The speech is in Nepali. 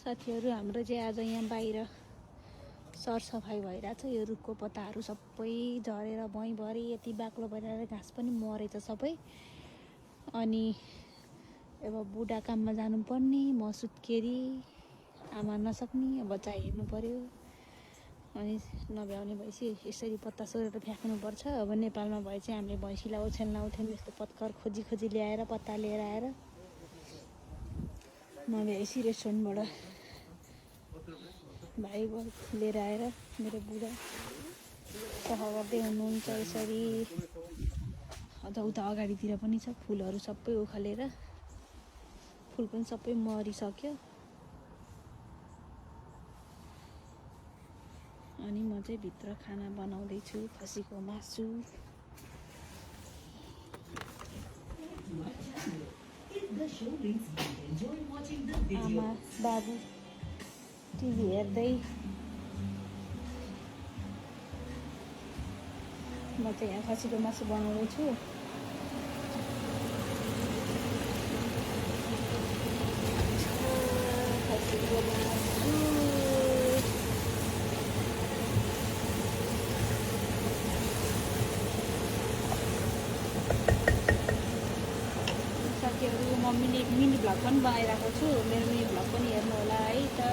साथीहरू हाम्रो चाहिँ आज यहाँ बाहिर सरसफाइ भइरहेछ। यो रुखको पत्ताहरू सबै झरेर भुइँभरि यति बाक्लो भइरहेर घाँस पनि मरेछ सबै। अनि अब बुढा काममा जानुपर्ने, म सुत्केरी, आमा नसक्ने, अब बच्चा हेर्नु पर्यो। अनि नभ्याउने भएपछि यसरी पत्ता सोरेर फ्याँक्नुपर्छ। अब नेपालमा भए चाहिँ हामीले भैँसीलाई ओछ्यान लाउँथ्यौँ, यस्तो पत्कर खोजी खोजी ल्याएर पत्ता लिएर आएर। नभ्याएपछि रेस्टुरेन्टबाट भाइ लिएर आएर मेरो बुढा सफा गर्दै हुनुहुन्छ यसरी। अझ उता अगाडितिर पनि छ फुलहरू सबै उखालेर, फुल पनि सबै मरिसक्यो। अनि म चाहिँ भित्र खाना बनाउँदैछु, खसीको मासु। आमा बाबु टिभी हेर्दै, म चाहिँ यहाँ खसीको मासु बनाउँदैछु। खसीको मासु साथीहरू, म मिनी भ्लग पनि बनाइरहेको छु। मेरो मिनी भ्लग पनि हेर्नु होला है त।